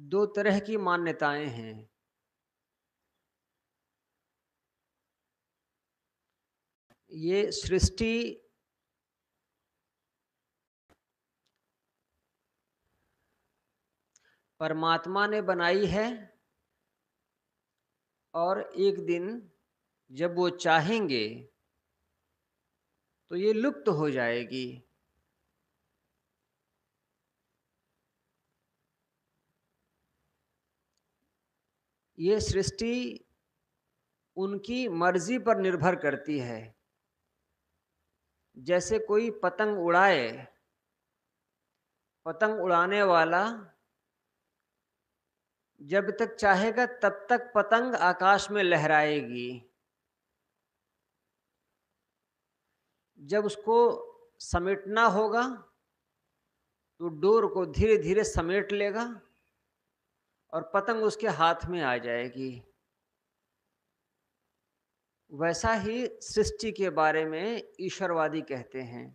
दो तरह की मान्यताएं हैं। ये सृष्टि परमात्मा ने बनाई है और एक दिन जब वो चाहेंगे तो ये लुप्त हो जाएगी। ये सृष्टि उनकी मर्जी पर निर्भर करती है। जैसे कोई पतंग उड़ाए, पतंग उड़ाने वाला जब तक चाहेगा तब तक पतंग आकाश में लहराएगी। जब उसको समेटना होगा तो डोर को धीरे धीरे समेट लेगा और पतंग उसके हाथ में आ जाएगी। वैसा ही सृष्टि के बारे में ईश्वरवादी कहते हैं।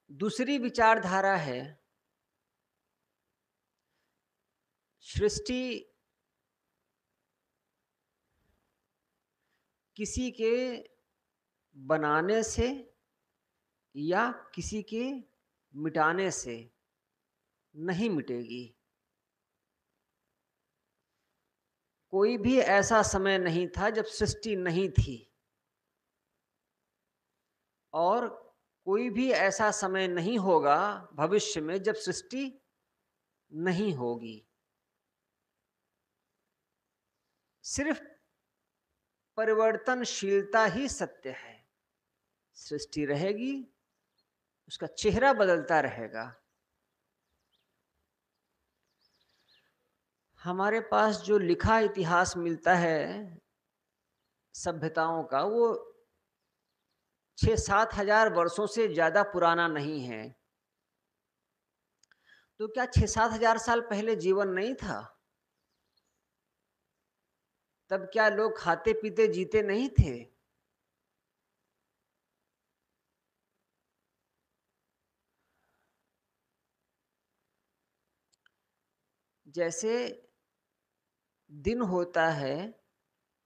दूसरी विचारधारा है, सृष्टि किसी के बनाने से या किसी के मिटाने से नहीं मिटेगी। कोई भी ऐसा समय नहीं था जब सृष्टि नहीं थी, और कोई भी ऐसा समय नहीं होगा भविष्य में जब सृष्टि नहीं होगी। सिर्फ परिवर्तनशीलता ही सत्य है। सृष्टि रहेगी, उसका चेहरा बदलता रहेगा। हमारे पास जो लिखा इतिहास मिलता है सभ्यताओं का, वो 6-7 हजार वर्षों से ज्यादा पुराना नहीं है। तो क्या 6-7 हजार साल पहले जीवन नहीं था? तब क्या लोग खाते पीते जीते नहीं थे? जैसे दिन होता है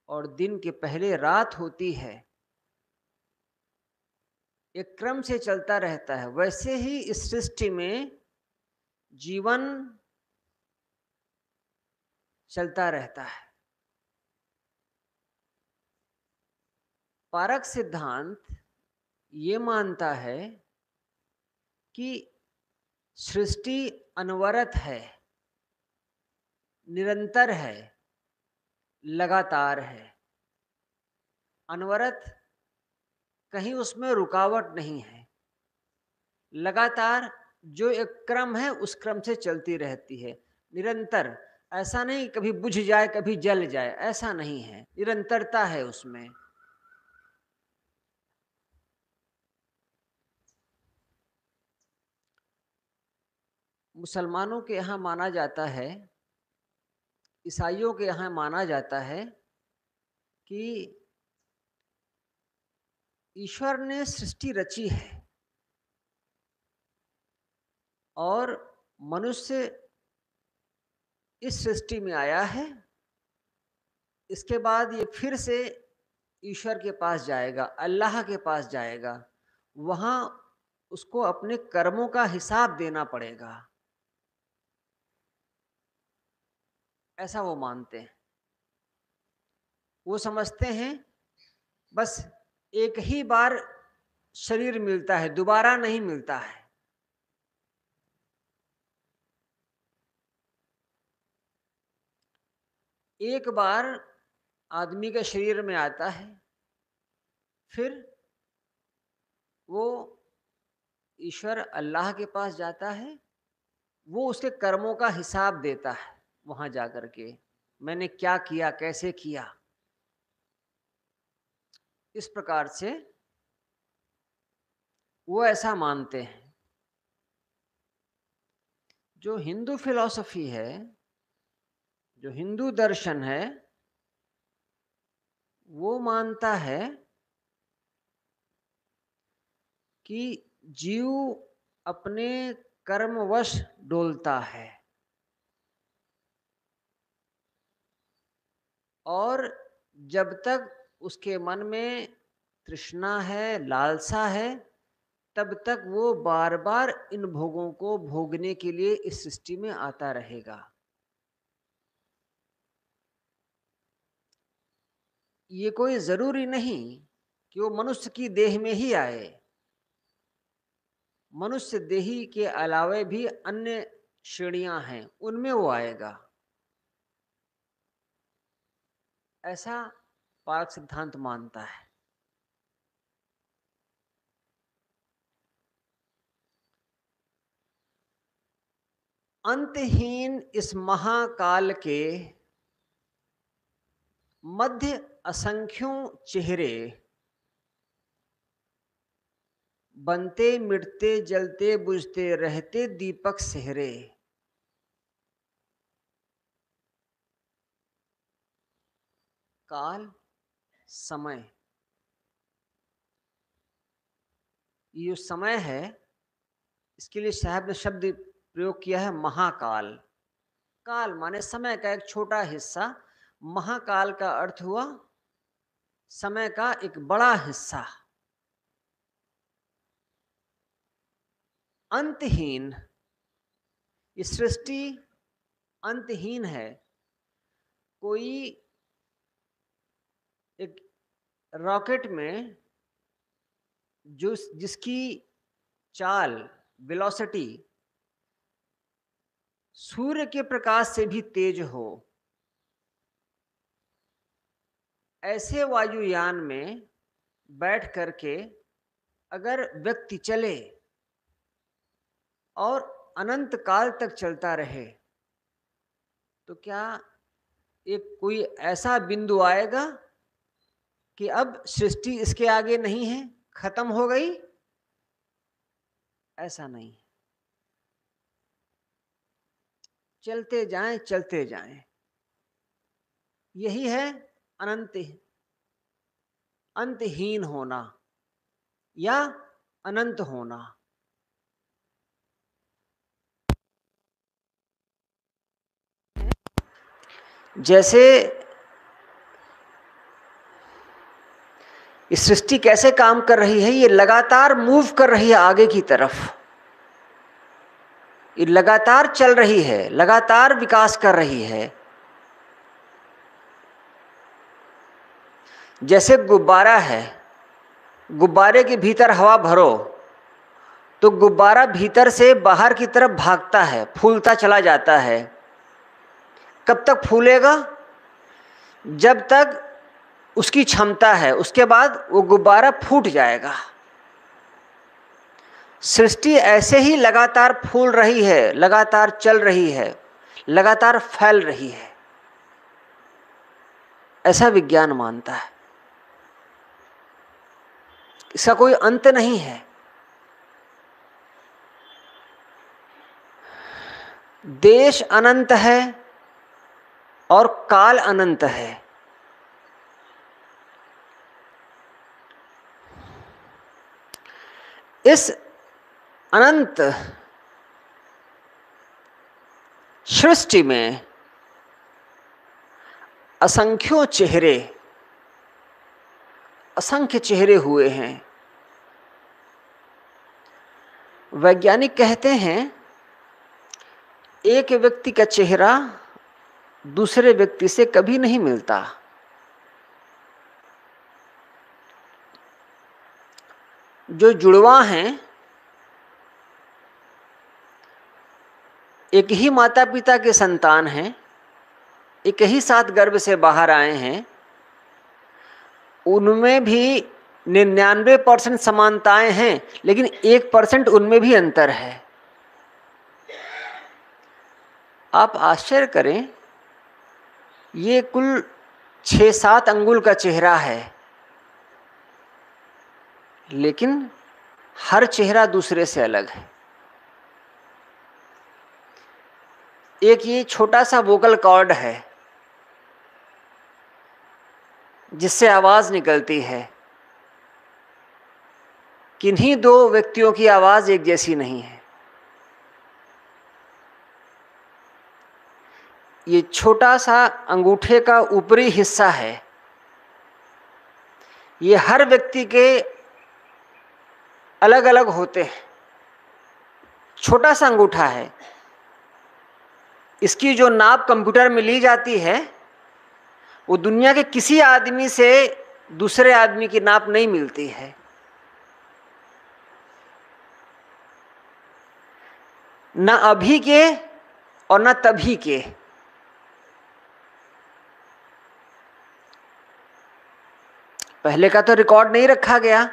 और दिन के पहले रात होती है, एक क्रम से चलता रहता है, वैसे ही इस सृष्टि में जीवन चलता रहता है। पारक सिद्धांत ये मानता है कि सृष्टि अनवरत है, निरंतर है, लगातार है। अनवरत, कहीं उसमें रुकावट नहीं है। लगातार जो एक क्रम है उस क्रम से चलती रहती है। निरंतर, ऐसा नहीं कभी बुझ जाए कभी जल जाए, ऐसा नहीं है, निरंतरता है उसमें। मुसलमानों के यहाँ माना जाता है, ईसाइयों के यहाँ माना जाता है कि ईश्वर ने सृष्टि रची है और मनुष्य इस सृष्टि में आया है। इसके बाद ये फिर से ईश्वर के पास जाएगा, अल्लाह के पास जाएगा। वहां उसको अपने कर्मों का हिसाब देना पड़ेगा, ऐसा वो मानते हैं। वो समझते हैं बस एक ही बार शरीर मिलता है, दोबारा नहीं मिलता है। एक बार आदमी के शरीर में आता है, फिर वो ईश्वर अल्लाह के पास जाता है, वो उसके कर्मों का हिसाब देता है वहां जाकर के, मैंने क्या किया, कैसे किया। इस प्रकार से वो ऐसा मानते हैं। जो हिंदू फिलॉसफी है, जो हिंदू दर्शन है, वो मानता है कि जीव अपने कर्मवश डोलता है और जब तक उसके मन में तृष्णा है, लालसा है, तब तक वो बार बार इन भोगों को भोगने के लिए इस सृष्टि में आता रहेगा। ये कोई जरूरी नहीं कि वो मनुष्य की देह में ही आए। मनुष्य देही के अलावे भी अन्य श्रेणियां हैं, उनमें वो आएगा। ऐसा पार्क सिद्धांत मानता है। अंतहीन इस महाकाल के मध्य असंख्यों चेहरे, बनते मिटते जलते बुझते रहते दीपक सेहरे। काल, समय, ये जो समय है, इसके लिए साहब ने शब्द प्रयोग किया है महाकाल। काल माने समय का एक छोटा हिस्सा, महाकाल का अर्थ हुआ समय का एक बड़ा हिस्सा। अंतहीन, ये सृष्टि अंतहीन है। कोई एक रॉकेट में जो जिसकी चाल, वेलोसिटी सूर्य के प्रकाश से भी तेज हो, ऐसे वायुयान में बैठ करके अगर व्यक्ति चले और अनंत काल तक चलता रहे, तो क्या एक कोई ऐसा बिंदु आएगा कि अब सृष्टि इसके आगे नहीं है, खत्म हो गई? ऐसा नहीं। चलते जाएं, चलते जाएं, यही है अनंत, अंतहीन होना या अनंत होना। जैसे इस सृष्टि कैसे काम कर रही है, ये लगातार मूव कर रही है आगे की तरफ, ये लगातार चल रही है, लगातार विकास कर रही है। जैसे गुब्बारा है, गुब्बारे के भीतर हवा भरो तो गुब्बारा भीतर से बाहर की तरफ भागता है, फूलता चला जाता है। कब तक फूलेगा? जब तक उसकी क्षमता है, उसके बाद वो गुब्बारा फूट जाएगा। सृष्टि ऐसे ही लगातार फूल रही है, लगातार चल रही है, लगातार फैल रही है, ऐसा विज्ञान मानता है। इसका कोई अंत नहीं है। देश अनंत है और काल अनंत है। इस अनंत सृष्टि में असंख्यों चेहरे, असंख्य चेहरे हुए हैं। वैज्ञानिक कहते हैं एक व्यक्ति का चेहरा दूसरे व्यक्ति से कभी नहीं मिलता। जो जुड़वा हैं, एक ही माता पिता के संतान हैं, एक ही साथ गर्भ से बाहर आए हैं, उनमें भी 99% समानताएं हैं, लेकिन 1% उनमें भी अंतर है। आप आश्चर्य करें, ये कुल 6-7 अंगुल का चेहरा है, लेकिन हर चेहरा दूसरे से अलग है। एक ये छोटा सा वोकल कॉर्ड है जिससे आवाज निकलती है, किन्हीं दो व्यक्तियों की आवाज एक जैसी नहीं है। ये छोटा सा अंगूठे का ऊपरी हिस्सा है, ये हर व्यक्ति के अलग अलग होते हैं। छोटा सा अंगूठा है, इसकी जो नाप कंप्यूटर में ली जाती है वो दुनिया के किसी आदमी से दूसरे आदमी की नाप नहीं मिलती है। न अभी के और न तभी के। पहले का तो रिकॉर्ड नहीं रखा गया,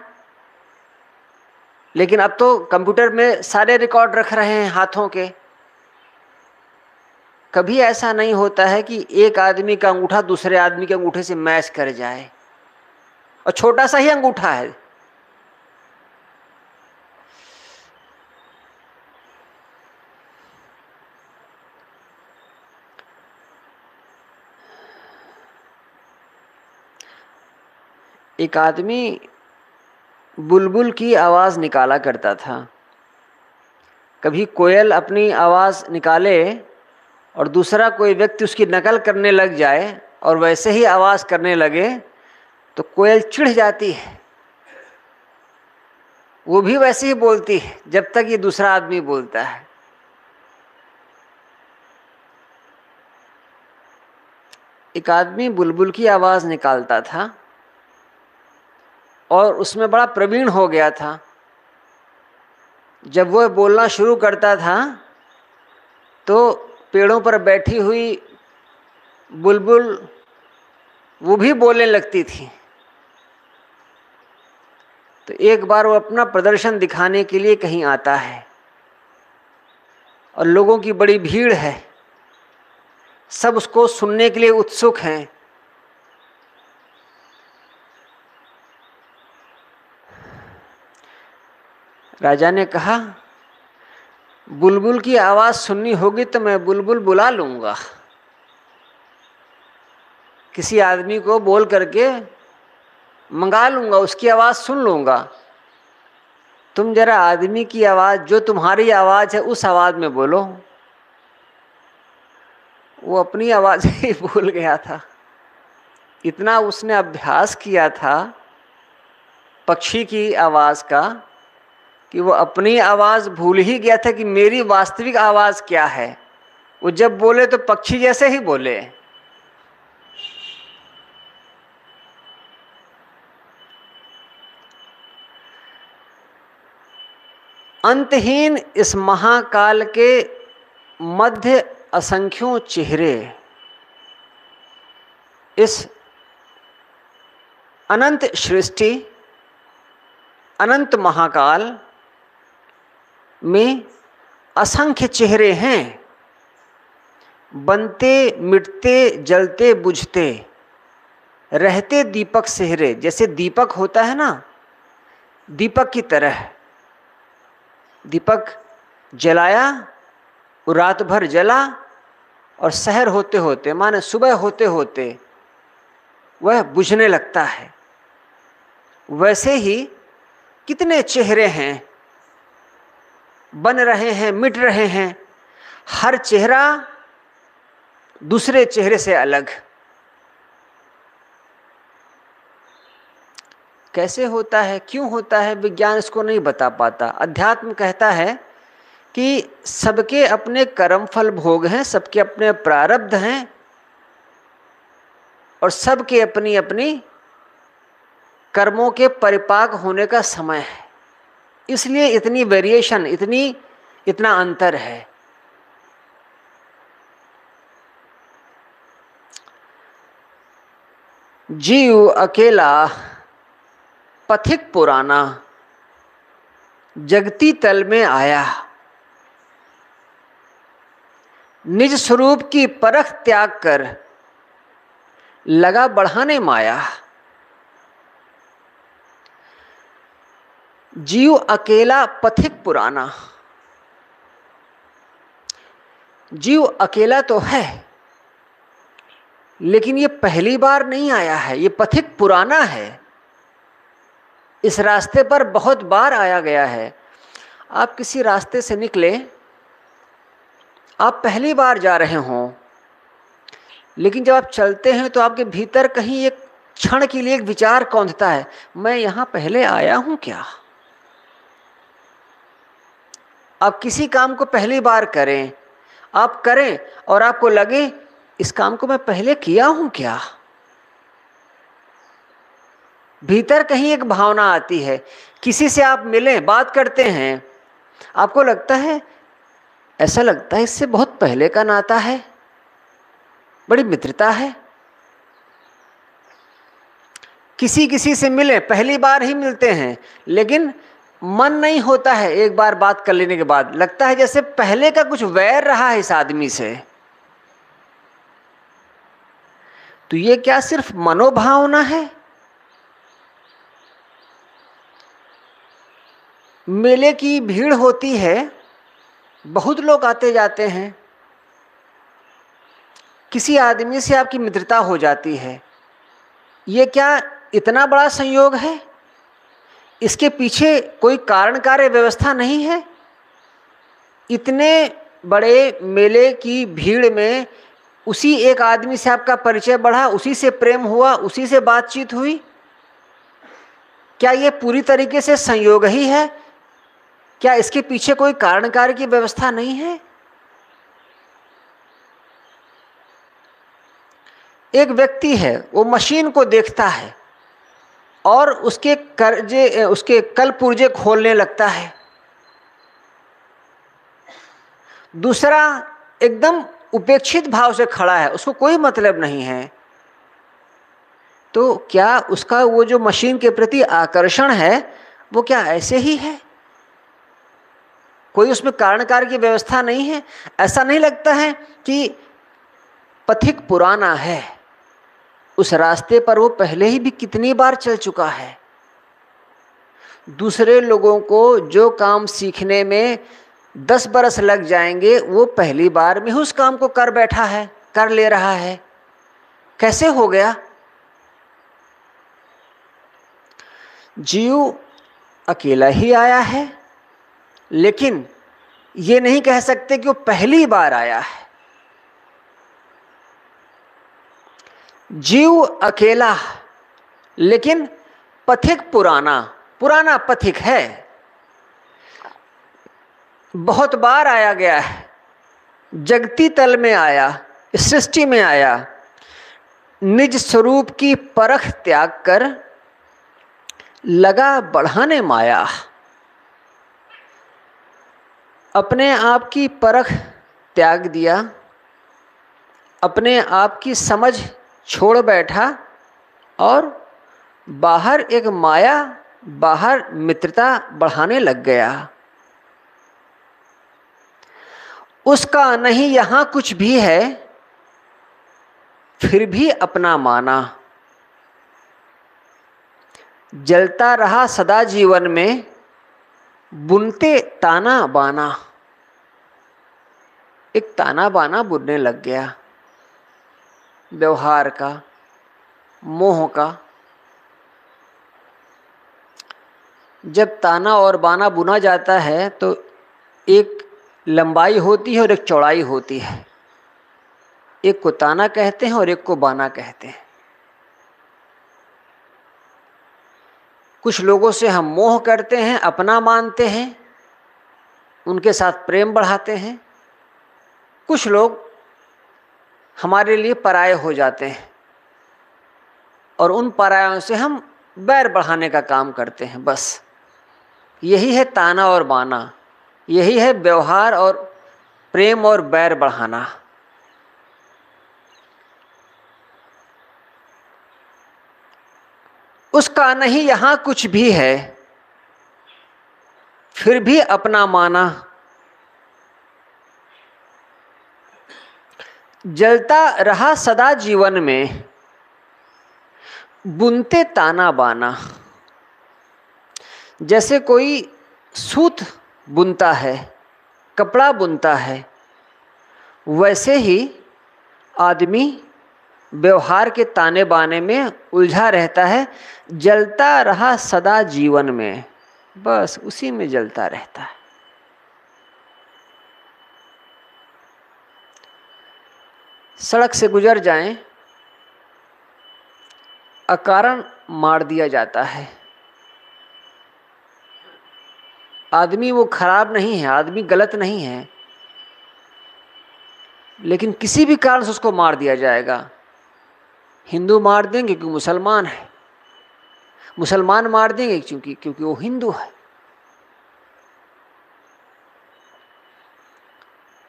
लेकिन अब तो कंप्यूटर में सारे रिकॉर्ड रख रहे हैं हाथों के। कभी ऐसा नहीं होता है कि एक आदमी का अंगूठा दूसरे आदमी के अंगूठे से मैच कर जाए, और छोटा सा ही अंगूठा है। एक आदमी बुलबुल की आवाज निकाला करता था। कभी कोयल अपनी आवाज निकाले और दूसरा कोई व्यक्ति उसकी नकल करने लग जाए और वैसे ही आवाज करने लगे तो कोयल चिढ़ जाती है, वो भी वैसे ही बोलती है जब तक ये दूसरा आदमी बोलता है। एक आदमी बुलबुल की आवाज निकालता था और उसमें बड़ा प्रवीण हो गया था। जब वह बोलना शुरू करता था तो पेड़ों पर बैठी हुई बुलबुल वो भी बोलने लगती थी। तो एक बार वो अपना प्रदर्शन दिखाने के लिए कहीं आता है और लोगों की बड़ी भीड़ है, सब उसको सुनने के लिए उत्सुक हैं। राजा ने कहा, बुलबुल की आवाज सुननी होगी तो मैं बुलबुल बुला लूंगा, किसी आदमी को बोल करके मंगा लूंगा, उसकी आवाज सुन लूंगा। तुम जरा आदमी की आवाज, जो तुम्हारी आवाज है उस आवाज में बोलो। वो अपनी आवाज ही भूल गया था। इतना उसने अभ्यास किया था पक्षी की आवाज का कि वो अपनी आवाज भूल ही गया था कि मेरी वास्तविक आवाज क्या है। वो जब बोले तो पक्षी जैसे ही बोले। अंतहीन इस महाकाल के मध्य असंख्यों चेहरे, इस अनंत सृष्टि, अनंत महाकाल में असंख्य चेहरे हैं, बनते मिटते जलते बुझते रहते दीपक सेहरे। जैसे दीपक होता है ना, दीपक की तरह दीपक जलाया, वो रात भर जला और सहर होते होते, माने सुबह होते होते वह बुझने लगता है। वैसे ही कितने चेहरे हैं, बन रहे हैं, मिट रहे हैं, हर चेहरा दूसरे चेहरे से अलग। कैसे होता है, क्यों होता है, विज्ञान इसको नहीं बता पाता। अध्यात्म कहता है कि सबके अपने कर्म फल भोग हैं, सबके अपने प्रारब्ध हैं और सबके अपनी अपनी कर्मों के परिपाक होने का समय है। इसलिए इतनी वेरिएशन, इतना अंतर है। जीव अकेला पथिक पुराना, जगती तल में आया, निज स्वरूप की परख त्याग कर लगा बढ़ाने माया। जीव अकेला पथिक पुराना, जीव अकेला तो है लेकिन ये पहली बार नहीं आया है, ये पथिक पुराना है। इस रास्ते पर बहुत बार आया गया है। आप किसी रास्ते से निकले, आप पहली बार जा रहे हों, लेकिन जब आप चलते हैं तो आपके भीतर कहीं एक क्षण के लिए एक विचार कौंधता है, मैं यहां पहले आया हूं क्या? आप किसी काम को पहली बार करें, आप करें और आपको लगे इस काम को मैं पहले किया हूं क्या? भीतर कहीं एक भावना आती है। किसी से आप मिलें, बात करते हैं, आपको लगता है, ऐसा लगता है इससे बहुत पहले का नाता है, बड़ी मित्रता है। किसी से मिले, पहली बार ही मिलते हैं, लेकिन मन नहीं होता है। एक बार बात कर लेने के बाद लगता है जैसे पहले का कुछ वैर रहा है इस आदमी से। तो ये क्या सिर्फ मनोभावना है? मेले की भीड़ होती है, बहुत लोग आते जाते हैं, किसी आदमी से आपकी मित्रता हो जाती है, ये क्या इतना बड़ा संयोग है? इसके पीछे कोई कारण कार्य व्यवस्था नहीं है? इतने बड़े मेले की भीड़ में उसी एक आदमी से आपका परिचय बढ़ा, उसी से प्रेम हुआ, उसी से बातचीत हुई, क्या ये पूरी तरीके से संयोग ही है? क्या इसके पीछे कोई कारण कार्य की व्यवस्था नहीं है? एक व्यक्ति है, वो मशीन को देखता है और उसके कल पुर्जे खोलने लगता है। दूसरा एकदम उपेक्षित भाव से खड़ा है, उसको कोई मतलब नहीं है। तो क्या उसका वो जो मशीन के प्रति आकर्षण है वो क्या ऐसे ही है? कोई उसमें कारण कार्य की व्यवस्था नहीं है? ऐसा नहीं लगता है कि पथिक पुराना है, उस रास्ते पर वो पहले ही भी कितनी बार चल चुका है। दूसरे लोगों को जो काम सीखने में 10 बरस लग जाएंगे, वो पहली बार में उस काम को कर बैठा है, कर ले रहा है। कैसे हो गया? जीव अकेला ही आया है, लेकिन ये नहीं कह सकते कि वो पहली बार आया है। जीव अकेला, लेकिन पथिक पुराना पथिक है, बहुत बार आया गया है, जगती तल में आया, सृष्टि में आया, निज स्वरूप की परख त्याग कर लगा बढ़ाने माया। अपने आप की परख त्याग दिया, अपने आप की समझ छोड़ बैठा और बाहर एक माया, बाहर मित्रता बढ़ाने लग गया। उसका नहीं यहां कुछ भी है, फिर भी अपना माना। जलता रहा सदा जीवन में, बुनते ताना बाना। एक ताना बाना बुनने लग गया, व्यवहार का, मोह का। जब ताना और बाना बुना जाता है तो एक लंबाई होती है और एक चौड़ाई होती है। एक को ताना कहते हैं और एक को बाना कहते हैं। कुछ लोगों से हम मोह करते हैं, अपना मानते हैं, उनके साथ प्रेम बढ़ाते हैं। कुछ लोग हमारे लिए पराये हो जाते हैं और उन परायों से हम बैर बढ़ाने का काम करते हैं। बस यही है ताना और बाना, यही है व्यवहार और प्रेम और बैर बढ़ाना। उसका नहीं यहां कुछ भी है, फिर भी अपना माना। जलता रहा सदा जीवन में, बुनते ताना बाना। जैसे कोई सूत बुनता है, कपड़ा बुनता है, वैसे ही आदमी व्यवहार के ताने बाने में उलझा रहता है, जलता रहा सदा जीवन में, बस उसी में जलता रहता है। सड़क से गुजर जाएं, अकारण मार दिया जाता है। आदमी वो खराब नहीं है, आदमी गलत नहीं है, लेकिन किसी भी कारण से उसको मार दिया जाएगा। हिंदू मार देंगे क्योंकि मुसलमान है, मुसलमान मार देंगे क्योंकि वो हिंदू है।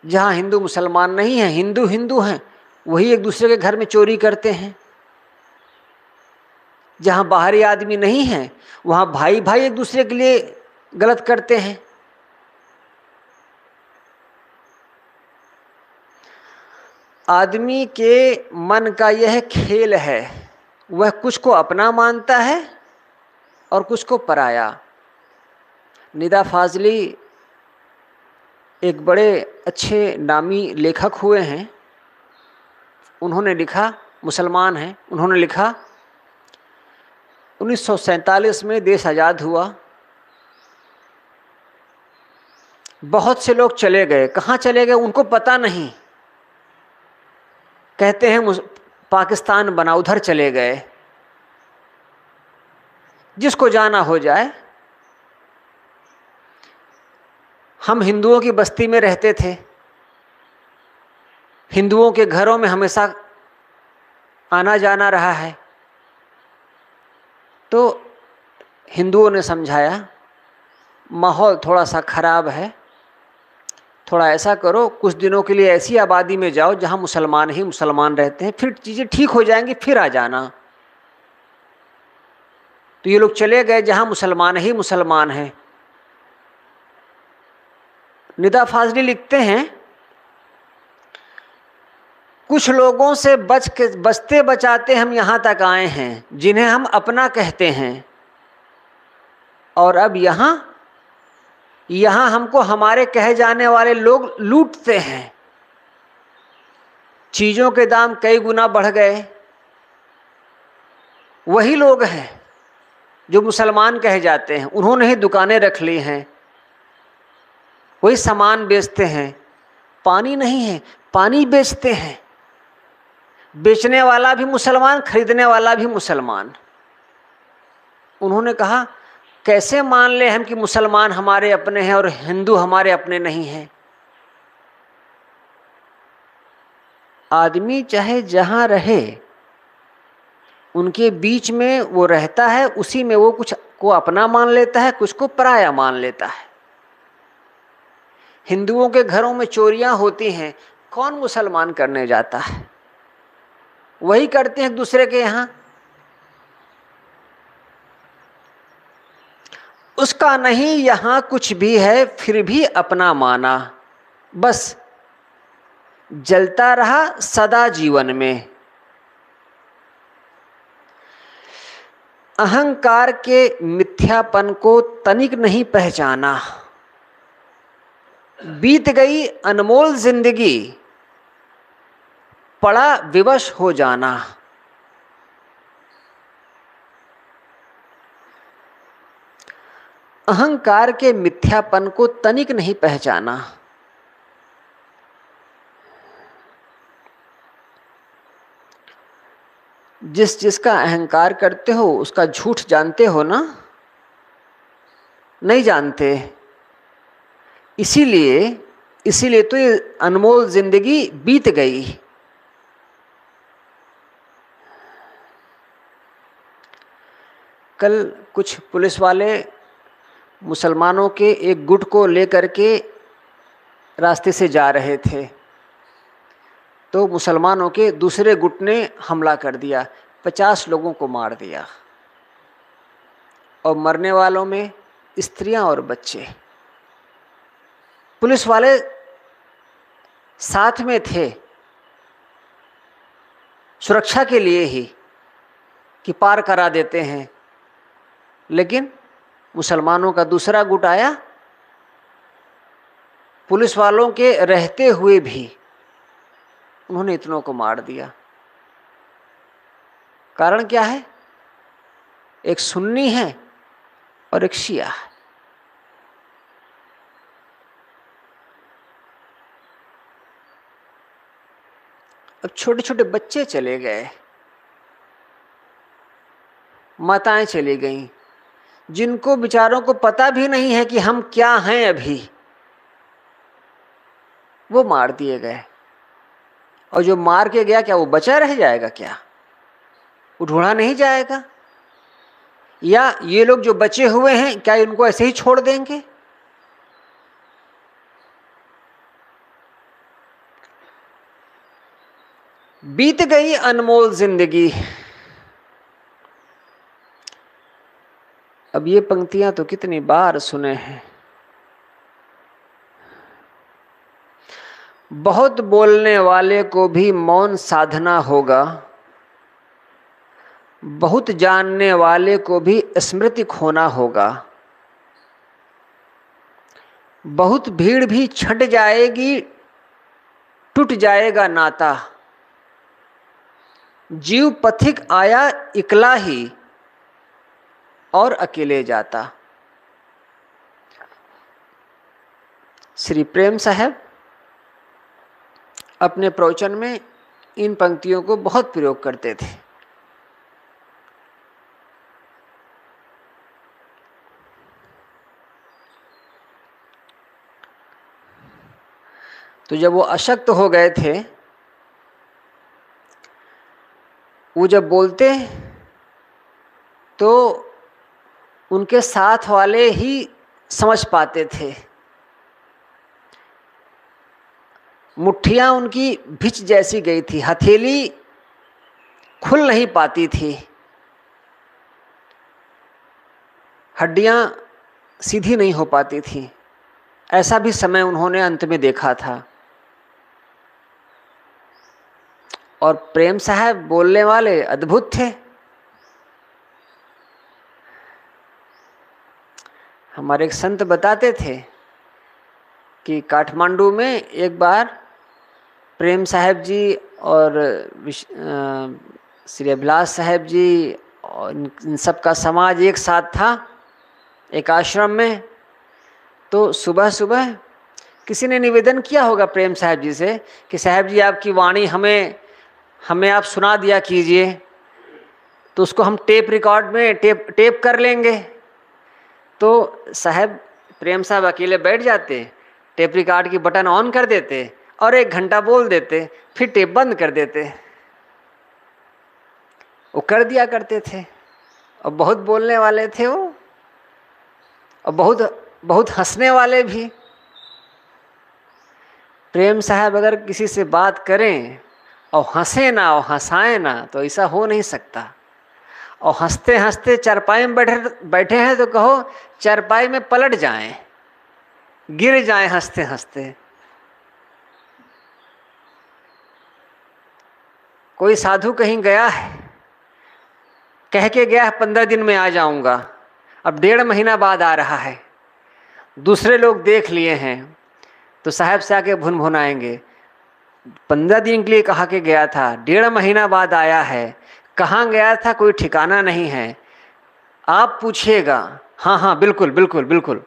जहां हिंदू मुसलमान नहीं है, हिंदू हिंदू हैं, वही एक दूसरे के घर में चोरी करते हैं। जहां बाहरी आदमी नहीं है, वहां भाई भाई एक दूसरे के लिए गलत करते हैं। आदमी के मन का यह खेल है, वह कुछ को अपना मानता है और कुछ को पराया। निदा फाजली एक बड़े अच्छे नामी लेखक हुए हैं। उन्होंने लिखा, मुसलमान हैं, उन्होंने लिखा 1947 में देश आज़ाद हुआ, बहुत से लोग चले गए। कहाँ चले गए उनको पता नहीं, कहते हैं पाकिस्तान बना, उधर चले गए। जिसको जाना हो जाए। हम हिंदुओं की बस्ती में रहते थे, हिंदुओं के घरों में हमेशा आना जाना रहा है। तो हिंदुओं ने समझाया माहौल थोड़ा सा खराब है, थोड़ा ऐसा करो, कुछ दिनों के लिए ऐसी आबादी में जाओ जहां मुसलमान ही मुसलमान रहते हैं, फिर चीज़ें ठीक हो जाएंगी, फिर आ जाना। तो ये लोग चले गए जहां मुसलमान ही मुसलमान हैं। निदा फाजली लिखते हैं, कुछ लोगों से बचते बचाते हम यहां तक आए हैं जिन्हें हम अपना कहते हैं, और अब यहां हमको हमारे कहे जाने वाले लोग लूटते हैं। चीजों के दाम कई गुना बढ़ गए। वही लोग हैं जो मुसलमान कहे जाते हैं, उन्होंने ही दुकानें रख ली हैं, वही सामान बेचते हैं। पानी नहीं है, पानी बेचते हैं, बेचने वाला भी मुसलमान, खरीदने वाला भी मुसलमान। उन्होंने कहा कैसे मान ले हम कि मुसलमान हमारे अपने हैं और हिंदू हमारे अपने नहीं हैं। आदमी चाहे जहां रहे, उनके बीच में वो रहता है, उसी में वो कुछ को अपना मान लेता है, कुछ को पराया मान लेता है। हिंदुओं के घरों में चोरियां होती हैं, कौन मुसलमान करने जाता है? वही करते हैं एक दूसरे के यहां। उसका नहीं यहां कुछ भी है, फिर भी अपना माना, बस जलता रहा सदा जीवन में। अहंकार के मिथ्यापन को तनिक नहीं पहचाना, बीत गई अनमोल जिंदगी, पड़ा विवश हो जाना। अहंकार के मिथ्यापन को तनिक नहीं पहचाना। जिसका अहंकार करते हो उसका झूठ जानते हो ना? नहीं जानते। इसीलिए तो ये अनमोल जिंदगी बीत गई। कल कुछ पुलिस वाले मुसलमानों के एक गुट को लेकर के रास्ते से जा रहे थे, तो मुसलमानों के दूसरे गुट ने हमला कर दिया, 50 लोगों को मार दिया, और मरने वालों में स्त्रियां और बच्चे। पुलिस वाले साथ में थे सुरक्षा के लिए ही कि पार करा देते हैं, लेकिन मुसलमानों का दूसरा गुट आया, पुलिस वालों के रहते हुए भी उन्होंने इतनों को मार दिया। कारण क्या है? एक सुन्नी है और एक शिया है। अब छोटे छोटे बच्चे चले गए, माताएं चली गईं, जिनको बेचारों को पता भी नहीं है कि हम क्या हैं अभी, वो मार दिए गए। और जो मार के गया, क्या वो बचा रह जाएगा? क्या वो ढूंढा नहीं जाएगा? या ये लोग जो बचे हुए हैं, क्या इनको ऐसे ही छोड़ देंगे? बीत गई अनमोल जिंदगी। अब ये पंक्तियां तो कितनी बार सुने हैं। बहुत बोलने वाले को भी मौन साधना होगा, बहुत जानने वाले को भी स्मृति खोना होगा। बहुत भीड़ भी छट जाएगी, टूट जाएगा नाता। जीव पथिक आया इकला ही और अकेले जाता। श्री प्रेम साहब अपने प्रवचन में इन पंक्तियों को बहुत प्रयोग करते थे। तो जब वो अशक्त हो गए थे, वो जब बोलते तो उनके साथ वाले ही समझ पाते थे। मुट्ठियां उनकी भिच जैसी गई थी, हथेली खुल नहीं पाती थी, हड्डियां सीधी नहीं हो पाती थी। ऐसा भी समय उन्होंने अंत में देखा था। और प्रेम साहब बोलने वाले अद्भुत थे। हमारे एक संत बताते थे कि काठमांडू में एक बार प्रेम साहब जी और श्री अभिलाष साहब जी और इन सब का समाज एक साथ था एक आश्रम में। तो सुबह सुबह किसी ने निवेदन किया होगा प्रेम साहब जी से कि साहब जी आपकी वाणी हमें आप सुना दिया कीजिए, तो उसको हम टेप रिकॉर्ड में टेप कर लेंगे। तो साहब प्रेम साहब अकेले बैठ जाते, टेप रिकॉर्ड की बटन ऑन कर देते और 1 घंटा बोल देते, फिर टेप बंद कर देते। वो कर दिया करते थे। और बहुत बोलने वाले थे वो, और बहुत हंसने वाले भी। प्रेम साहब अगर किसी से बात करें और हंसे ना और हंसाए ना, तो ऐसा हो नहीं सकता। और हंसते हंसते चारपाई में बैठे हैं तो कहो चारपाई में पलट जाएं, गिर जाएं हंसते हंसते। कोई साधु कहीं गया है, कह के गया है 15 दिन में आ जाऊंगा, अब 1.5 महीना बाद आ रहा है। दूसरे लोग देख लिए हैं तो साहब से आके भुनभुनाएंगे, 15 दिन के लिए कहा के गया था, 1.5 महीना बाद आया है, कहाँ गया था कोई ठिकाना नहीं है। आप पूछिएगा, हाँ हाँ बिल्कुल बिल्कुल बिल्कुल।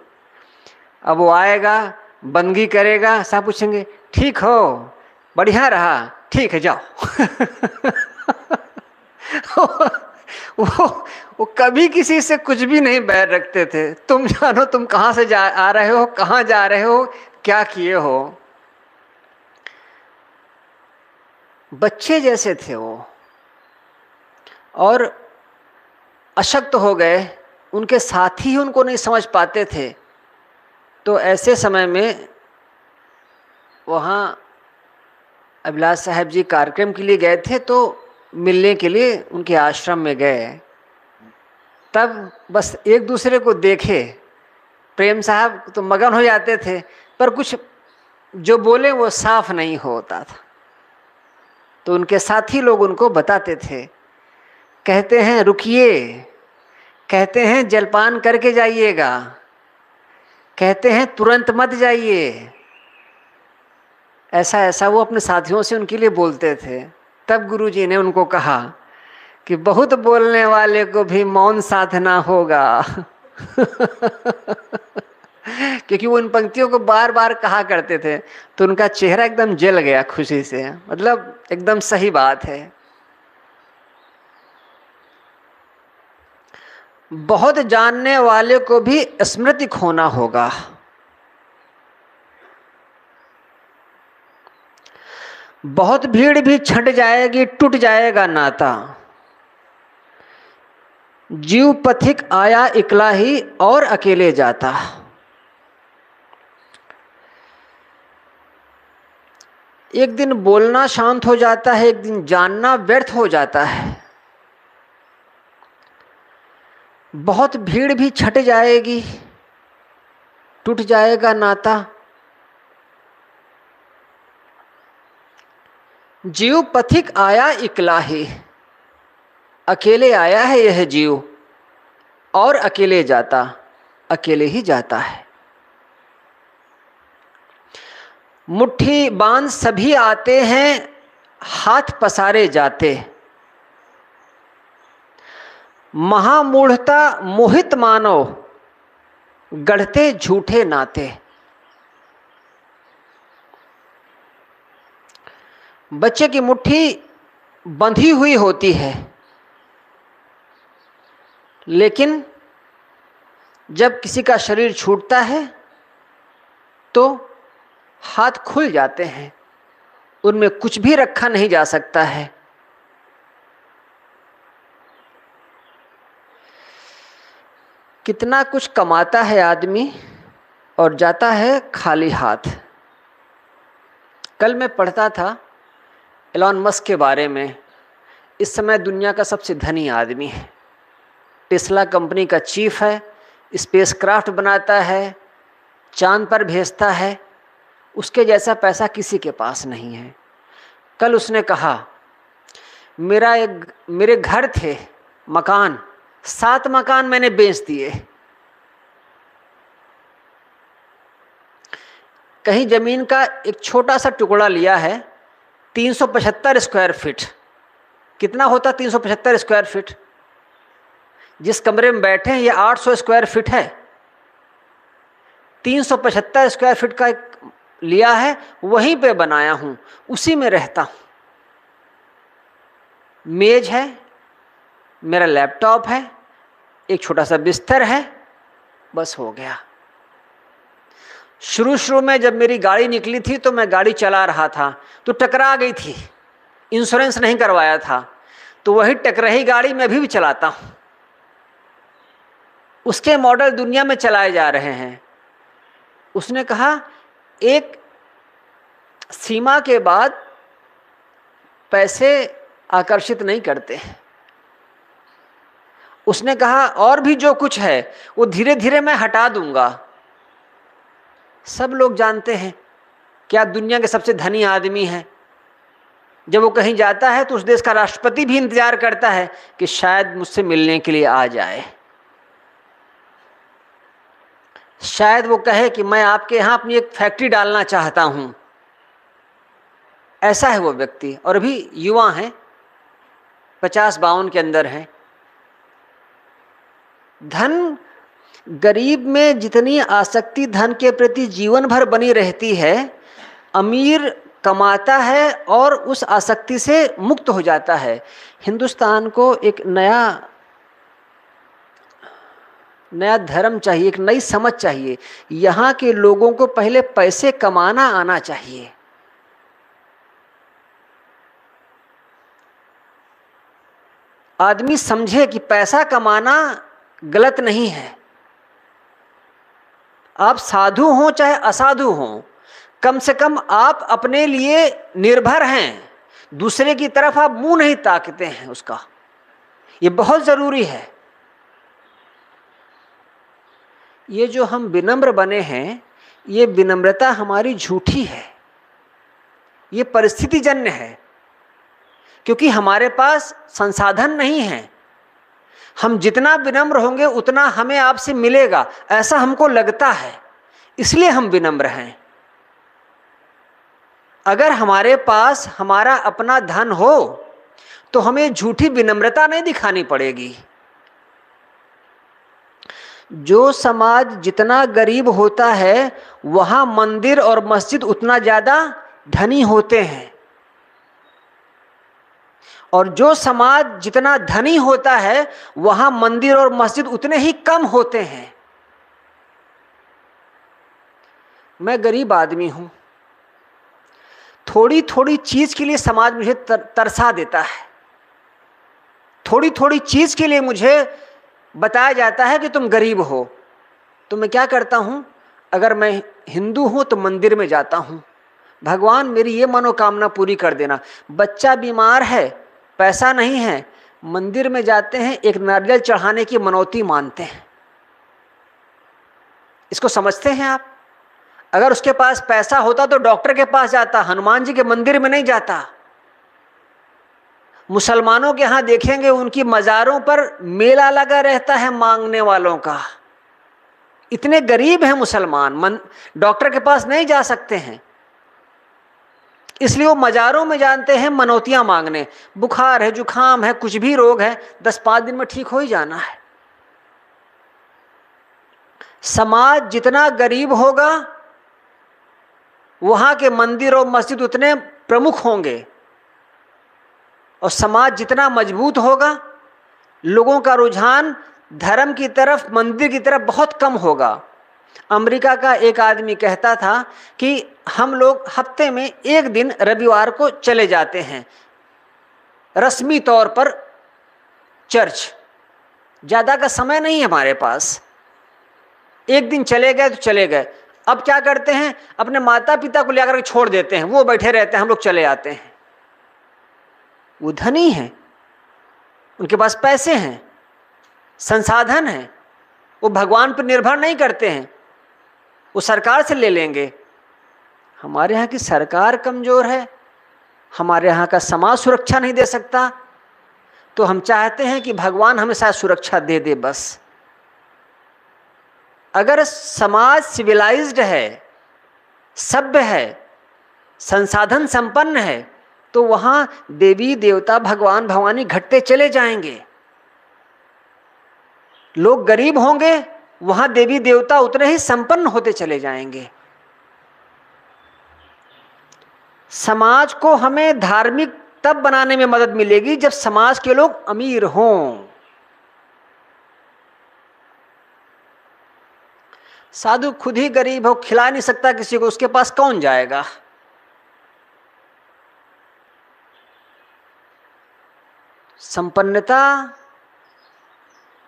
अब वो आएगा, बंदगी करेगा, सब पूछेंगे ठीक हो, बढ़िया रहा, ठीक है जाओ। वो कभी किसी से कुछ भी नहीं बैर रखते थे। तुम जानो तुम कहाँ से आ रहे हो, कहाँ जा रहे हो, क्या किए हो। बच्चे जैसे थे वो। और अशक्त हो गए, उनके साथी ही उनको नहीं समझ पाते थे। तो ऐसे समय में वहाँ अभिलाष साहब जी कार्यक्रम के लिए गए थे, तो मिलने के लिए उनके आश्रम में गए। तब बस एक दूसरे को देखे, प्रेम साहब तो मगन हो जाते थे, पर कुछ जो बोले वो साफ नहीं होता था। तो उनके साथी लोग उनको बताते थे, कहते हैं रुकिए, कहते हैं जलपान करके जाइएगा, कहते हैं तुरंत मत जाइए। ऐसा ऐसा वो अपने साथियों से उनके लिए बोलते थे। तब गुरुजी ने उनको कहा कि बहुत बोलने वाले को भी मौन साधना होगा। क्योंकि वो उन पंक्तियों को बार बार कहा करते थे, तो उनका चेहरा एकदम जल गया खुशी से। मतलब एकदम सही बात है। बहुत जानने वाले को भी स्मृति खोना होगा। बहुत भीड़ भी छंट जाएगी, टूट जाएगा नाता। जीव पथिक आया इकला ही और अकेले जाता। एक दिन बोलना शांत हो जाता है, एक दिन जानना व्यर्थ हो जाता है। बहुत भीड़ भी छट जाएगी, टूट जाएगा नाता। जीव पथिक आया इकला ही, अकेले आया है यह जीव और अकेले जाता, अकेले ही जाता है। मुट्ठी बांध सभी आते हैं, हाथ पसारे जाते। महामूढ़ता मोहित मानव, गढ़ते झूठे नाते। बच्चे की मुट्ठी बंधी हुई होती है, लेकिन जब किसी का शरीर छूटता है तो हाथ खुल जाते हैं, उनमें कुछ भी रखा नहीं जा सकता है। कितना कुछ कमाता है आदमी और जाता है खाली हाथ। कल मैं पढ़ता था एलॉन मस्क के बारे में। इस समय दुनिया का सबसे धनी आदमी है, टेस्ला कंपनी का चीफ है, स्पेसक्राफ्ट बनाता है, चांद पर भेजता है। उसके जैसा पैसा किसी के पास नहीं है। कल उसने कहा, मेरे घर थे मकान, 7 मकान मैंने बेच दिए। कहीं जमीन का एक छोटा सा टुकड़ा लिया है, 375 स्क्वायर फीट। कितना होता 375 स्क्वायर फीट? जिस कमरे में बैठे हैं ये 800 स्क्वायर फीट है। 375 स्क्वायर फीट का एक लिया है, वहीं पे बनाया हूं, उसी में रहता हूं। मेज है, मेरा लैपटॉप है, एक छोटा सा बिस्तर है, बस हो गया। शुरू में जब मेरी गाड़ी निकली थी तो मैं गाड़ी चला रहा था तो टकरा गई थी, इंश्योरेंस नहीं करवाया था, तो वही टकराई गाड़ी मैं भी चलाता हूं। उसके मॉडल दुनिया में चलाए जा रहे हैं। उसने कहा एक सीमा के बाद पैसे आकर्षित नहीं करते। उसने कहा और भी जो कुछ है वो धीरे धीरे मैं हटा दूंगा। सब लोग जानते हैं क्या दुनिया के सबसे धनी आदमी है। जब वो कहीं जाता है तो उस देश का राष्ट्रपति भी इंतजार करता है कि शायद मुझसे मिलने के लिए आ जाए, शायद वो कहे कि मैं आपके यहां अपनी एक फैक्ट्री डालना चाहता हूं। ऐसा है वो व्यक्ति, और अभी युवा हैं, 50-52 के अंदर हैं। धन, गरीब में जितनी आसक्ति धन के प्रति जीवन भर बनी रहती है, अमीर कमाता है और उस आसक्ति से मुक्त हो जाता है। हिंदुस्तान को एक नया धर्म चाहिए, एक नई समझ चाहिए। यहाँ के लोगों को पहले पैसे कमाना आना चाहिए। आदमी समझे कि पैसा कमाना गलत नहीं है। आप साधु हों चाहे असाधु हों, कम से कम आप अपने लिए निर्भर हैं, दूसरे की तरफ आप मुंह नहीं ताकते हैं उसका। ये बहुत जरूरी है। ये जो हम विनम्र बने हैं, ये विनम्रता हमारी झूठी है, ये परिस्थितिजन्य है, क्योंकि हमारे पास संसाधन नहीं है। हम जितना विनम्र होंगे उतना हमें आपसे मिलेगा, ऐसा हमको लगता है, इसलिए हम विनम्र हैं। अगर हमारे पास हमारा अपना धन हो तो हमें झूठी विनम्रता नहीं दिखानी पड़ेगी। जो समाज जितना गरीब होता है वहां मंदिर और मस्जिद उतना ज्यादा धनी होते हैं, और जो समाज जितना धनी होता है वहां मंदिर और मस्जिद उतने ही कम होते हैं। मैं गरीब आदमी हूं, थोड़ी थोड़ी चीज के लिए समाज मुझे तरसा देता है, थोड़ी थोड़ी चीज के लिए मुझे बताया जाता है कि तुम गरीब हो। तो मैं क्या करता हूं, अगर मैं हिंदू हूं तो मंदिर में जाता हूं, भगवान मेरी ये मनोकामना पूरी कर देना। बच्चा बीमार है, पैसा नहीं है, मंदिर में जाते हैं, एक नारियल चढ़ाने की मनौती मानते हैं। इसको समझते हैं आप? अगर उसके पास पैसा होता तो डॉक्टर के पास जाता, हनुमान जी के मंदिर में नहीं जाता। मुसलमानों के यहां देखेंगे उनकी मजारों पर मेला लगा रहता है मांगने वालों का। इतने गरीब हैं मुसलमान, डॉक्टर के पास नहीं जा सकते हैं, इसलिए वो मजारों में जानते हैं मनौतियां मांगने। बुखार है, जुखाम है, कुछ भी रोग है, 10-5 दिन में ठीक हो ही जाना है। समाज जितना गरीब होगा वहां के मंदिर और मस्जिद उतने प्रमुख होंगे, और समाज जितना मजबूत होगा लोगों का रुझान धर्म की तरफ, मंदिर की तरफ बहुत कम होगा। अमेरिका का एक आदमी कहता था कि हम लोग हफ्ते में एक दिन रविवार को चले जाते हैं रस्मी तौर पर चर्च, ज्यादा का समय नहीं है हमारे पास, एक दिन चले गए तो चले गए। अब क्या करते हैं, अपने माता पिता को लेकर छोड़ देते हैं, वो बैठे रहते हैं, हम लोग चले आते हैं। वो धनी हैं, उनके पास पैसे हैं, संसाधन हैं, वो भगवान पर निर्भर नहीं करते हैं, वो सरकार से ले लेंगे। हमारे यहाँ की सरकार कमजोर है, हमारे यहाँ का समाज सुरक्षा नहीं दे सकता, तो हम चाहते हैं कि भगवान हमें शायद सुरक्षा दे दे बस। अगर समाज सिविलाइज्ड है, सभ्य है, संसाधन संपन्न है, तो वहां देवी देवता भगवान भवानी घटते चले जाएंगे। लोग गरीब होंगे, वहां देवी देवता उतने ही संपन्न होते चले जाएंगे। समाज को हमें धार्मिक तब बनाने में मदद मिलेगी जब समाज के लोग अमीर हों। साधु खुद ही गरीब हो, खिला नहीं सकता किसी को, उसके पास कौन जाएगा? संपन्नता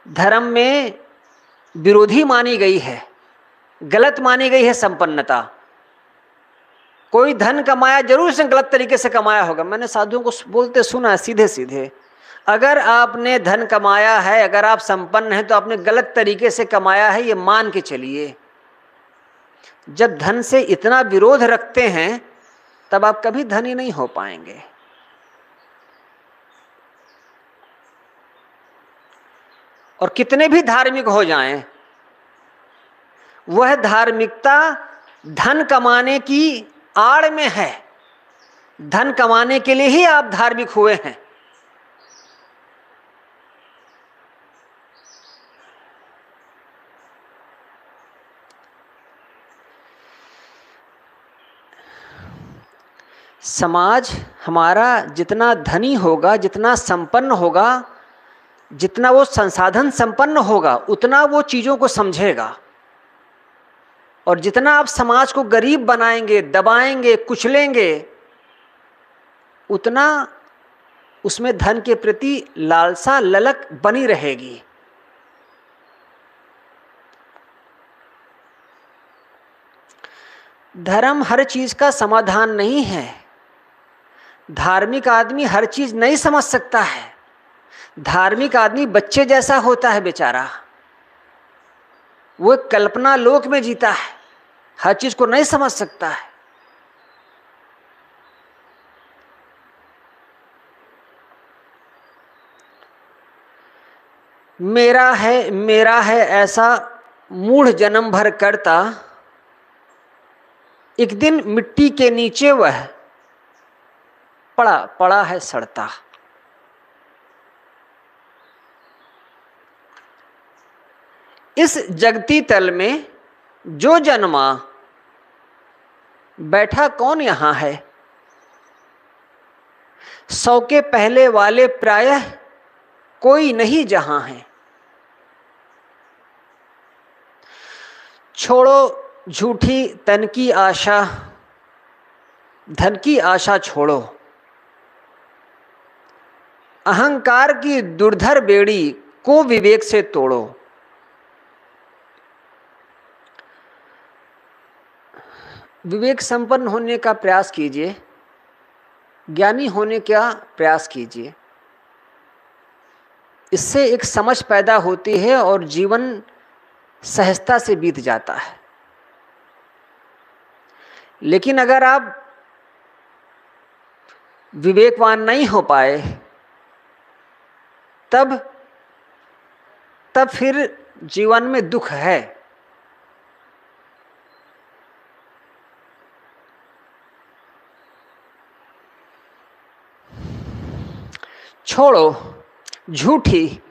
धर्म में विरोधी मानी गई है, गलत मानी गई है संपन्नता। कोई धन कमाया जरूर से गलत तरीके से कमाया होगा। मैंने साधुओं को बोलते सुना है सीधे सीधे, अगर आपने धन कमाया है, अगर आप संपन्न हैं, तो आपने गलत तरीके से कमाया है, ये मान के चलिए। जब धन से इतना विरोध रखते हैं तब आप कभी धनी नहीं हो पाएंगे। और कितने भी धार्मिक हो जाएं, वह धार्मिकता धन कमाने की आड़ में है। धन कमाने के लिए ही आप धार्मिक हुए हैं। समाज हमारा जितना धनी होगा, जितना संपन्न होगा, जितना वो संसाधन संपन्न होगा, उतना वो चीजों को समझेगा। और जितना आप समाज को गरीब बनाएंगे, दबाएंगे, कुचलेंगे, उतना उसमें धन के प्रति लालसा, ललक बनी रहेगी। धर्म हर चीज का समाधान नहीं है। धार्मिक आदमी हर चीज नहीं समझ सकता है। धार्मिक आदमी बच्चे जैसा होता है बेचारा, वो एक कल्पना लोक में जीता है, हर चीज को नहीं समझ सकता है। मेरा है ऐसा मूढ़ जन्म भर करता, एक दिन मिट्टी के नीचे वह पड़ा है सड़ता। इस जगती तल में जो जन्मा, बैठा कौन यहां है। 100 के पहले वाले प्रायः कोई नहीं जहां है। छोड़ो झूठी तन की आशा, धन की आशा छोड़ो। अहंकार की दुर्धर बेड़ी को विवेक से तोड़ो। विवेक संपन्न होने का प्रयास कीजिए, ज्ञानी होने का प्रयास कीजिए। इससे एक समझ पैदा होती है और जीवन सहजता से बीत जाता है। लेकिन अगर आप विवेकवान नहीं हो पाए तब फिर जीवन में दुख है। छोड़ो झूठी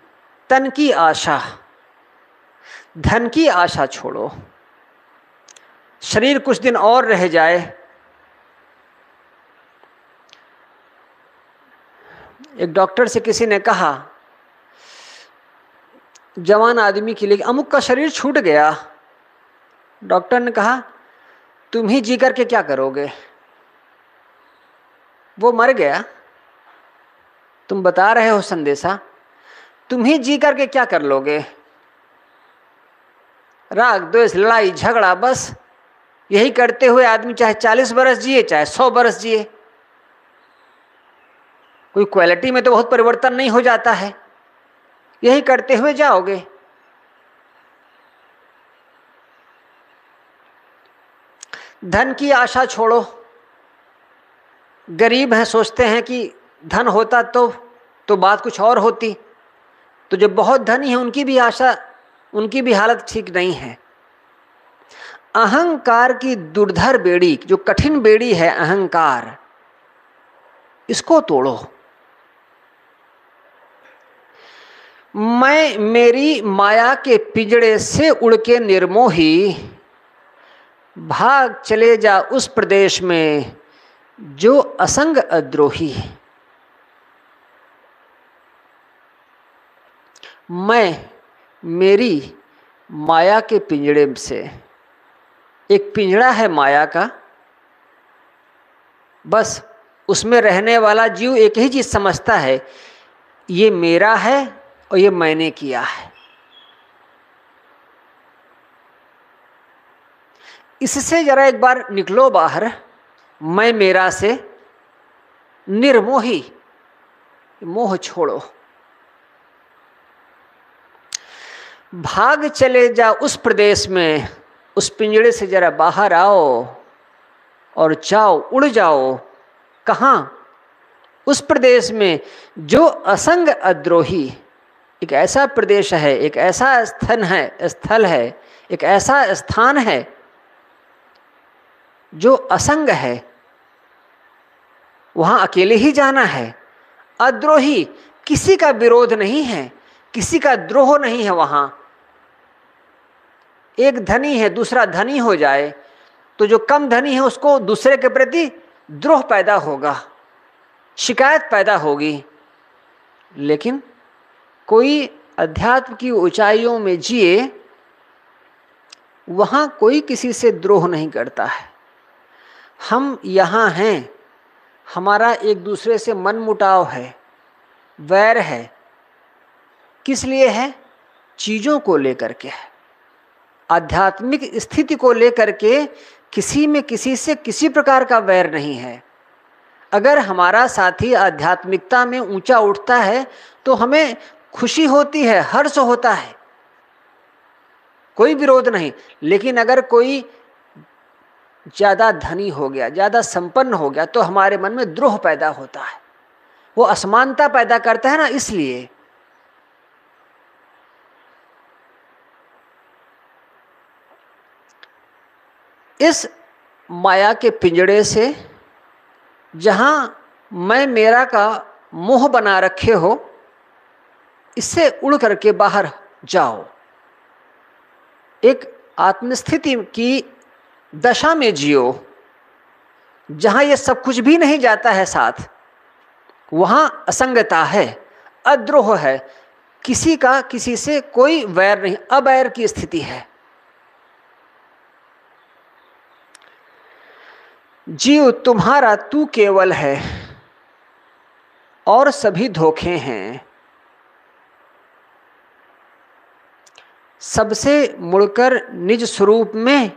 तन की आशा, धन की आशा छोड़ो। शरीर कुछ दिन और रह जाए। एक डॉक्टर से किसी ने कहा, जवान आदमी के लिए, अमुक का शरीर छूट गया। डॉक्टर ने कहा, तुम ही जी करके क्या करोगे, वो मर गया, तुम बता रहे हो संदेशा, तुम ही जी करके क्या कर लोगे। राग द्वेष लड़ाई झगड़ा, बस यही करते हुए आदमी चाहे 40 बरस जिए चाहे 100 बरस जिए, कोई क्वालिटी में तो बहुत परिवर्तन नहीं हो जाता है। यही करते हुए जाओगे। धन की आशा छोड़ो। गरीब हैं, सोचते हैं कि धन होता तो बात कुछ और होती। तो जो बहुत धनी है उनकी भी आशा, उनकी भी हालत ठीक नहीं है। अहंकार की दुर्धर बेड़ी, जो कठिन बेड़ी है अहंकार, इसको तोड़ो। मैं मेरी माया के पिंजड़े से उड़ के निर्मोही, भाग चले जा उस प्रदेश में जो असंग अद्रोही। मैं मेरी माया के पिंजड़े से, एक पिंजड़ा है माया का, बस उसमें रहने वाला जीव एक ही चीज समझता है, ये मेरा है और ये मैंने किया है। इससे जरा एक बार निकलो बाहर, मैं मेरा से, निर्मोही, मोह छोड़ो। भाग चले जा उस प्रदेश में, उस पिंजड़े से जरा बाहर आओ और जाओ, उड़ जाओ। कहाँ? उस प्रदेश में जो असंग अद्रोही। एक ऐसा प्रदेश है, एक ऐसा स्थल है, एक ऐसा स्थान है जो असंग है। वहां अकेले ही जाना है। अद्रोही, किसी का विरोध नहीं है, किसी का द्रोह नहीं है। वहां एक धनी है, दूसरा धनी हो जाए तो जो कम धनी है उसको दूसरे के प्रति द्रोह पैदा होगा, शिकायत पैदा होगी। लेकिन कोई अध्यात्म की ऊंचाइयों में जिए, वहां कोई किसी से द्रोह नहीं करता है। हम यहाँ हैं, हमारा एक दूसरे से मनमुटाव है, वैर है। किस लिए है? चीजों को लेकर के है। आध्यात्मिक स्थिति को लेकर के किसी में किसी से किसी प्रकार का वैर नहीं है। अगर हमारा साथी आध्यात्मिकता में ऊंचा उठता है तो हमें खुशी होती है, हर्ष होता है, कोई विरोध नहीं। लेकिन अगर कोई ज्यादा धनी हो गया, ज्यादा संपन्न हो गया, तो हमारे मन में द्रोह पैदा होता है, वो असमानता पैदा करता है ना। इसलिए इस माया के पिंजड़े से, जहां मैं मेरा का मोह बना रखे हो, इससे उड़ करके बाहर जाओ। एक आत्मस्थिति की दशा में जियो, जहां ये सब कुछ भी नहीं जाता है साथ, वहां असंगता है, अद्रोह है, किसी का किसी से कोई वैर नहीं, अवैर की स्थिति है। जीव तुम्हारा तू केवल है और सभी धोखे हैं, सबसे मुड़कर निज स्वरूप में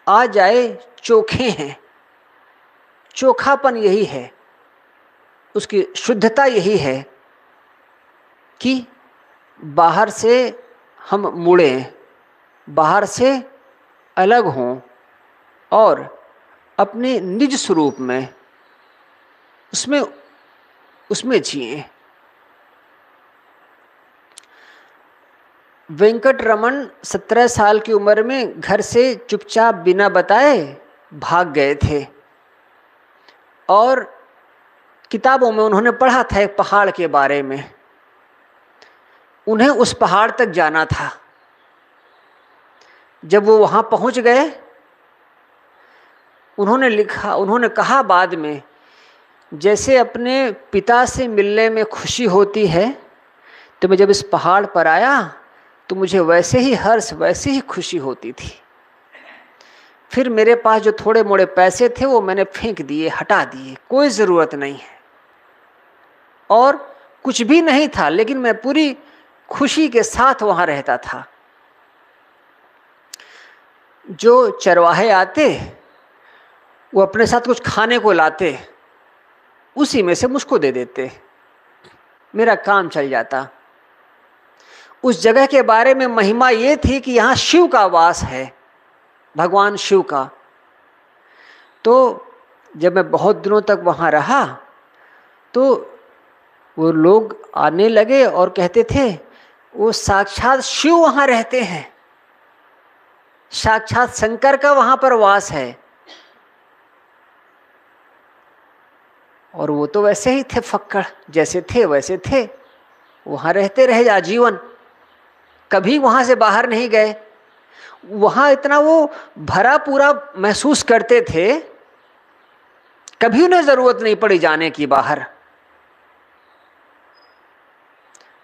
आ जाए चोखे हैं। चोखापन यही है, उसकी शुद्धता यही है कि बाहर से हम मुड़ें, बाहर से अलग हों और अपने निज स्वरूप में उसमें जिएं। वेंकट रमन 17 साल की उम्र में घर से चुपचाप बिना बताए भाग गए थे और किताबों में उन्होंने पढ़ा था एक पहाड़ के बारे में। उन्हें उस पहाड़ तक जाना था। जब वो वहां पहुंच गए, उन्होंने कहा बाद में, जैसे अपने पिता से मिलने में खुशी होती है, तो मैं जब इस पहाड़ पर आया तो मुझे वैसे ही हर्ष, वैसे ही खुशी होती थी। फिर मेरे पास जो थोड़े मोड़े पैसे थे वो मैंने फेंक दिए, हटा दिए, कोई ज़रूरत नहीं है। और कुछ भी नहीं था, लेकिन मैं पूरी खुशी के साथ वहाँ रहता था। जो चरवाहे आते वो अपने साथ कुछ खाने को लाते, उसी में से मुझको दे देते, मेरा काम चल जाता। उस जगह के बारे में महिमा ये थी कि यहाँ शिव का वास है, भगवान शिव का। तो जब मैं बहुत दिनों तक वहाँ रहा तो वो लोग आने लगे और कहते थे वो साक्षात शिव वहाँ रहते हैं, साक्षात शंकर का वहाँ पर वास है। और वो तो वैसे ही थे फक्कड़, जैसे थे वैसे थे, वहाँ रहते रहे आजीवन, कभी वहाँ से बाहर नहीं गए। वहाँ इतना वो भरा पूरा महसूस करते थे, कभी उन्हें ज़रूरत नहीं पड़ी जाने की बाहर।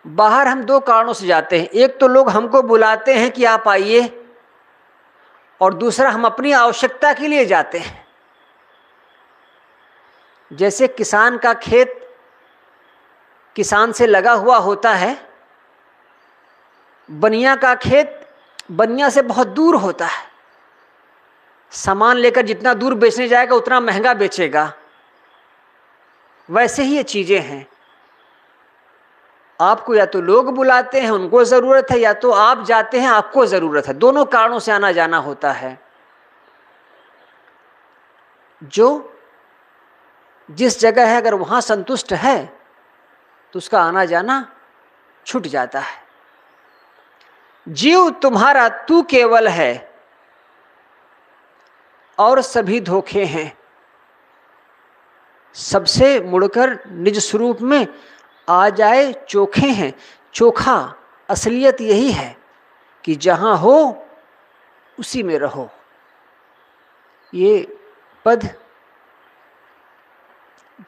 बाहर हम दो कारणों से जाते हैं, एक तो लोग हमको बुलाते हैं कि आप आइए, और दूसरा हम अपनी आवश्यकता के लिए जाते हैं। जैसे किसान का खेत किसान से लगा हुआ होता है, बनिया का खेत बनिया से बहुत दूर होता है, सामान लेकर जितना दूर बेचने जाएगा उतना महंगा बेचेगा। वैसे ही ये चीज़ें हैं, आपको या तो लोग बुलाते हैं उनको ज़रूरत है, या तो आप जाते हैं आपको ज़रूरत है। दोनों कारणों से आना जाना होता है। जो जिस जगह है अगर वहाँ संतुष्ट है तो उसका आना जाना छूट जाता है। जीव तुम्हारा तू केवल है और सभी धोखे हैं, सबसे मुड़कर निज स्वरूप में आ जाए चोखे हैं। चोखा असलियत यही है कि जहाँ हो उसी में रहो। ये पद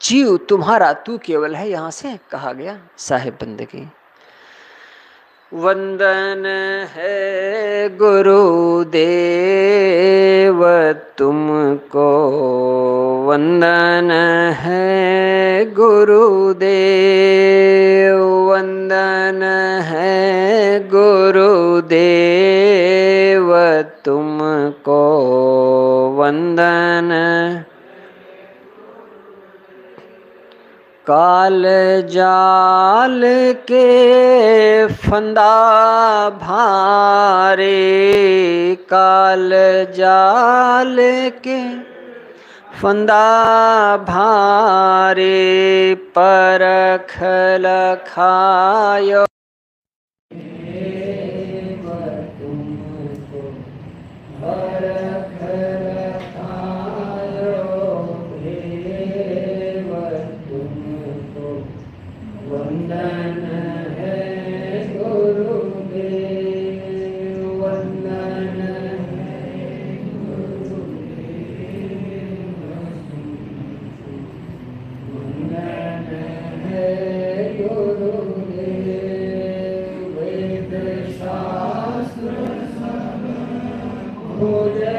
जीव तुम्हारा तू केवल है यहाँ से कहा गया साहिब बंदगी। वंदन है गुरुदेव तुमको, वंदन है गुरुदेव, वंदन है गुरुदेव तुमको, वंदन। काल जाल के फंदा भारे, काल जाल के फंदा भारे, परख लखायो वंदन है गुरुदेव, वंदन बोध